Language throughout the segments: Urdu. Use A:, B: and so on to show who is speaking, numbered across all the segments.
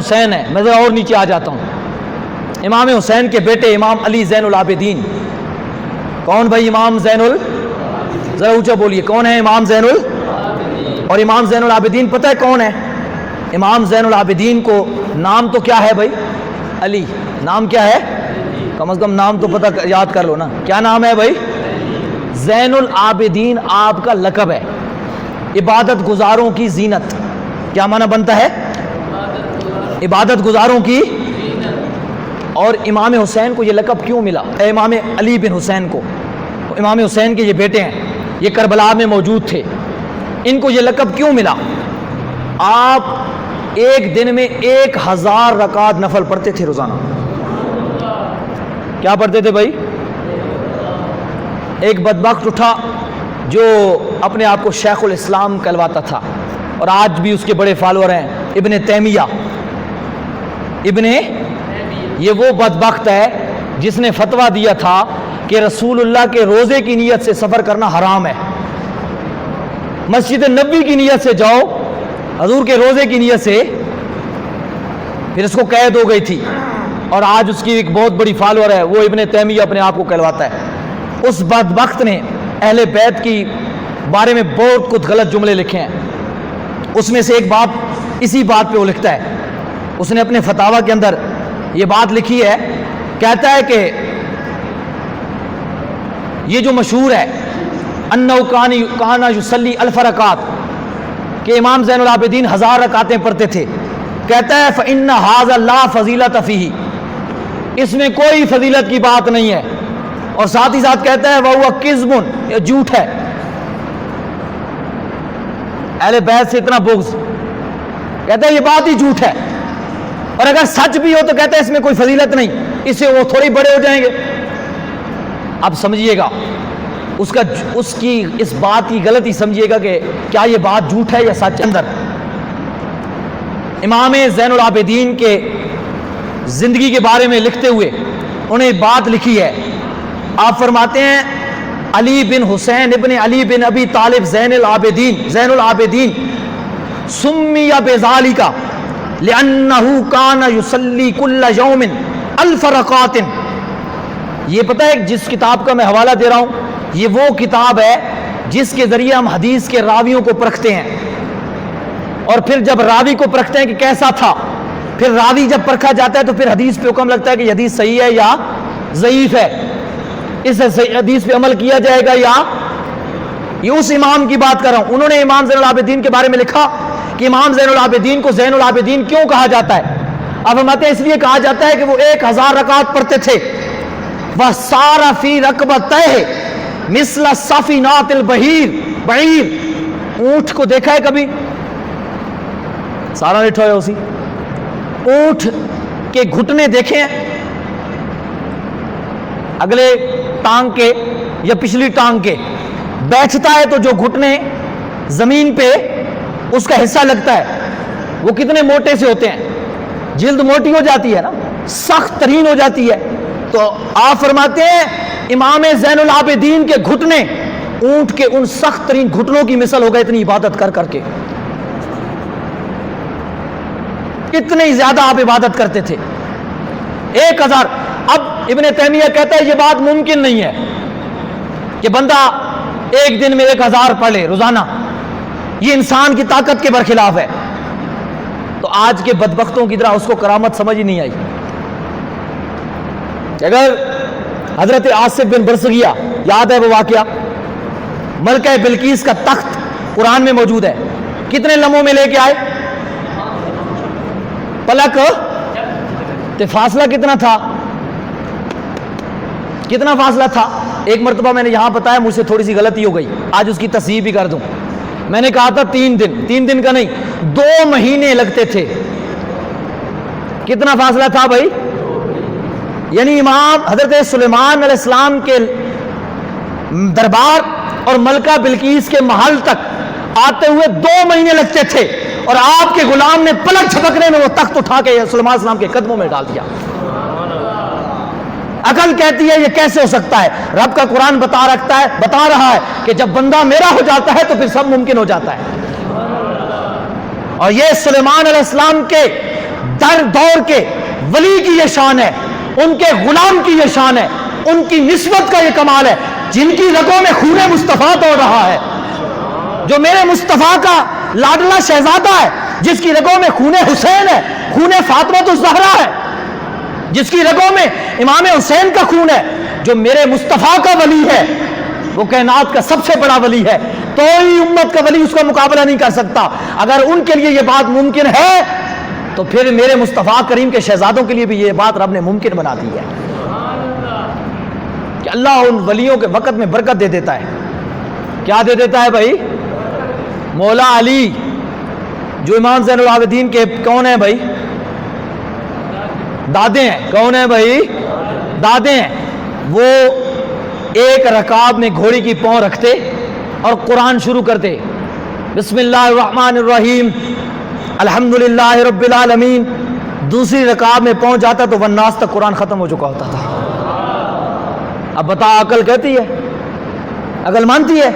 A: حسین ہے، میں ذرا اور نیچے آ جاتا ہوں، امام حسین کے بیٹے امام علی زین العابدین. کون بھائی امام زین ذرا اونچا بولیے، کون ہے امام زین اور امام زین العابدین پتہ ہے کون ہے؟ امام زین العابدین کو نام تو کیا ہے بھائی؟ علی. نام کیا ہے؟ کم از کم نام تو پتہ یاد کر لو نا، کیا نام ہے بھائی؟ زین العابدین آپ کا لقب ہے، عبادت گزاروں کی زینت. کیا معنی بنتا ہے؟ عبادت گزاروں کی. اور امام حسین کو یہ لقب کیوں ملا؟ امام علی بن حسین کو، امام حسین کے یہ بیٹے ہیں، یہ کربلا میں موجود تھے، ان کو یہ لقب کیوں ملا؟ آپ ایک دن میں 1000 رکعت نفل پڑھتے تھے روزانہ. کیا پڑھتے تھے بھائی؟ ایک بدبخت اٹھا جو اپنے آپ کو شیخ الاسلام کہلواتا تھا، اور آج بھی اس کے بڑے فالوور ہیں، ابن تیمیہ. یہ وہ بدبخت ہے جس نے فتویٰ دیا تھا کہ رسول اللہ کے روزے کی نیت سے سفر کرنا حرام ہے. مسجد نبوی کی نیت سے جاؤ، حضور کے روزے کی نیت سے. پھر اس کو قید ہو گئی تھی، اور آج اس کی ایک بہت بڑی فالوور ہے، وہ ابن تیمیہ اپنے آپ کو کہلواتا ہے. اس بدبخت نے اہل بیت کی بارے میں بہت کچھ غلط جملے لکھے ہیں. اس میں سے ایک بات اسی بات پہ وہ لکھتا ہے. اس نے اپنے فتاویٰ کے اندر یہ بات لکھی ہے، کہتا ہے کہ یہ جو مشہور ہے انہو کان یصلی 1000 رکعات، کہ امام زین العابدین 1000 رکعتیں پڑھتے تھے. کہتا ہے فإن ھذا لا فضیلۃ فیہ، اس میں کوئی فضیلت کی بات نہیں ہے. اور ساتھ ہی ساتھ کہتا ہے وہو کذب، یہ جھوٹ ہے. اہل بیت سے اتنا بغض، کہتا ہے یہ بات ہی جھوٹ ہے، اور اگر سچ بھی ہو تو کہتا ہے اس میں کوئی فضیلت نہیں، اس سے وہ تھوڑی بڑے ہو جائیں گے. اب سمجھیے گا اس کی اس بات کی غلطی سمجھیے گا کہ کیا یہ بات جھوٹ ہے یا سچ. اندر امام زین العابدین کے زندگی کے بارے میں لکھتے ہوئے انہیں بات لکھی ہے. آپ فرماتے ہیں علی بن حسین ابن علی بن ابی طالب زین العابدین سمی بذالک لأنہ کان یصلی کل یوم 1000 رکعات. یہ پتہ ہے جس کتاب کا میں حوالہ دے رہا ہوں، یہ وہ کتاب ہے جس کے ذریعے ہم حدیث کے راویوں کو پرکھتے ہیں، اور پھر جب راوی کو پرکھتے ہیں کہ کیسا تھا، پھر راوی جب پرکھا جاتا ہے تو پھر حدیث پہ حکم لگتا ہے کہ یہ حدیث صحیح ہے یا ضعیف ہے، اس حدیث پہ عمل کیا جائے گا یا. یہ اس امام کی بات کر رہا ہوں. انہوں نے امام زین العابدین کے بارے میں لکھا کہ امام زین العابدین کو زین العابدین کیوں کہا جاتا ہے؟ اب فرماتے ہیں اس لیے کہا جاتا ہے کہ وہ 1000 رکعت پڑھتے تھے. وَسَارَ فِي رَكْبَتَيْهِ مِثْلَ صَفِنَاتِ الْبَعِيرِ، بعیر، اونٹ کو دیکھا ہے کبھی؟ سارا لٹھا ہے اسی اونٹ کے گھٹنے دیکھے ہیں؟ اگلے ٹانگ کے یا پچھلی ٹانگ کے بیٹھتا ہے تو جو گھٹنے زمین پہ اس کا حصہ لگتا ہے وہ کتنے موٹے سے ہوتے ہیں، جلد موٹی ہو جاتی ہے نا، سخت ترین ہو جاتی ہے. تو آپ فرماتے ہیں امام زین العابدین کے گھٹنے اونٹ کے ان سخت ترین گھٹنوں کی مثل ہو گئے، اتنی عبادت کر کر کے. اتنی زیادہ آپ عبادت کرتے تھے. 1000. اب ابن تیمیہ کہتا ہے یہ بات ممکن نہیں ہے کہ بندہ ایک دن میں 1000 پڑھ لے روزانہ، یہ انسان کی طاقت کے برخلاف ہے. تو آج کے بدبختوں کی طرح اس کو کرامت سمجھ ہی نہیں آئی. اگر حضرت آصف بن برسغیہ، یاد ہے وہ واقعہ، ملکہ بلقیس کا تخت قرآن میں موجود ہے، کتنے لمحوں میں لے کے آئے؟ پلک. تو فاصلہ کتنا تھا؟ کتنا فاصلہ تھا؟ ایک مرتبہ میں نے یہاں بتایا، مجھ سے تھوڑی سی غلطی ہو گئی، آج اس کی تصحیح بھی کر دوں. میں نے کہا تھا 3 دن، 3 دن کا نہیں، 2 مہینے لگتے تھے. کتنا فاصلہ تھا بھائی؟ یعنی امام حضرت سلیمان علیہ السلام کے دربار اور ملکہ بلقیس کے محل تک آتے ہوئے 2 مہینے لگتے تھے، اور آپ کے غلام نے پلک جھپکنے میں وہ تخت اٹھا کے سلیمان علیہ السلام کے قدموں میں ڈال دیا. عقل کہتی ہے یہ کیسے ہو سکتا ہے؟ رب کا قرآن بتا رہا ہے کہ جب بندہ میرا ہو جاتا ہے تو پھر سب ممکن ہو جاتا ہے. اور یہ سلیمان علیہ السلام کے در دور کے ولی کی یہ شان ہے، ان کے غلام کی یہ شان ہے، ان کی نسبت کا یہ کمال ہے، جن کی رگوں میں خون مصطفیٰ دوڑ رہا ہے، جو میرے مصطفیٰ کا لاڈلا شہزادہ ہے، جس کی رگوں میں خون حسین ہے، خون فاطمہ الزہرا ہے، جس کی رگوں میں امام حسین کا خون ہے، جو میرے مصطفیٰ کا ولی ہے، وہ کائنات کا سب سے بڑا ولی ہے، کوئی امت کا ولی اس کا مقابلہ نہیں کر سکتا۔ اگر ان کے لیے یہ بات ممکن ہے تو پھر میرے مصطفیٰ کریم کے شہزادوں کے لیے بھی یہ بات رب نے ممکن بنا دی ہے کہ اللہ ان ولیوں کے وقت میں برکت دے دیتا ہے۔ کیا دے دیتا ہے بھائی؟ مولا علی جو امام زین العابدین کے کون ہیں بھائی؟ دادے ہیں۔ کون ہیں بھائی؟ دادے ہیں۔ وہ ایک رکعت میں گھوڑی کی پاؤں رکھتے اور قرآن شروع کرتے، بسم اللہ الرحمن الرحیم الحمدللہ رب العالمین، دوسری رکعت میں پہنچ جاتا تو والناس تک قرآن ختم ہو چکا ہوتا تھا۔ اب بتا، عقل کہتی ہے؟ عقل مانتی ہے؟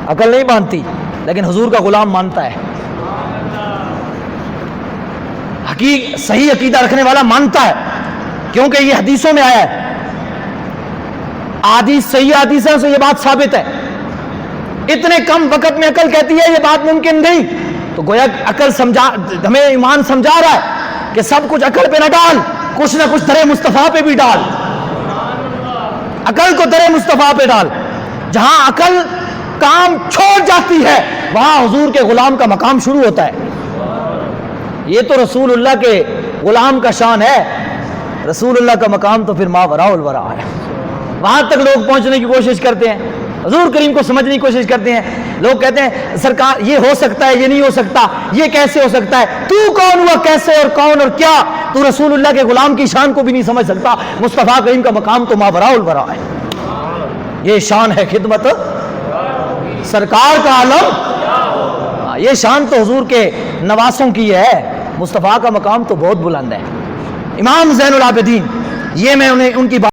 A: عقل نہیں مانتی، لیکن حضور کا غلام مانتا ہے۔ صحیح عقیدہ رکھنے والا مانتا ہے، کیونکہ یہ حدیثوں میں آیا ہے، صحیح حدیثوں سے یہ بات ثابت ہے۔ اتنے کم وقت میں عقل کہتی ہے یہ بات ممکن نہیں، تو گویا عقل ہمیں ایمان سمجھا رہا ہے کہ سب کچھ عقل پہ نہ ڈال، کچھ نہ کچھ در مصطفیٰ پہ بھی ڈال، عقل کو در مصطفیٰ پہ ڈال۔ جہاں عقل کام چھوڑ جاتی ہے وہاں حضور کے غلام کا مقام شروع ہوتا ہے۔ یہ تو رسول اللہ کے غلام کا شان ہے، رسول اللہ کا مقام تو پھر ماوراء الورا ہے، وہاں تک لوگ پہنچنے کی کوشش کرتے ہیں، حضور کریم کو سمجھنے کی کوشش کرتے ہیں۔ لوگ کہتے ہیں سرکار یہ ہو سکتا ہے، یہ نہیں ہو سکتا، یہ کیسے ہو سکتا ہے، تو کون ہوا، کیسے اور کون اور کیا؟ تو رسول اللہ کے غلام کی شان کو بھی نہیں سمجھ سکتا، مصطفیٰ کریم کا مقام تو ماوراء الورا ہے۔ یہ شان ہے خدمت سرکار کا عالم، یہ شان تو حضور کے نواسوں کی ہے، مصطفیٰ کا مقام تو بہت بلند ہے۔ امام زین العابدین، یہ میں ان کی بات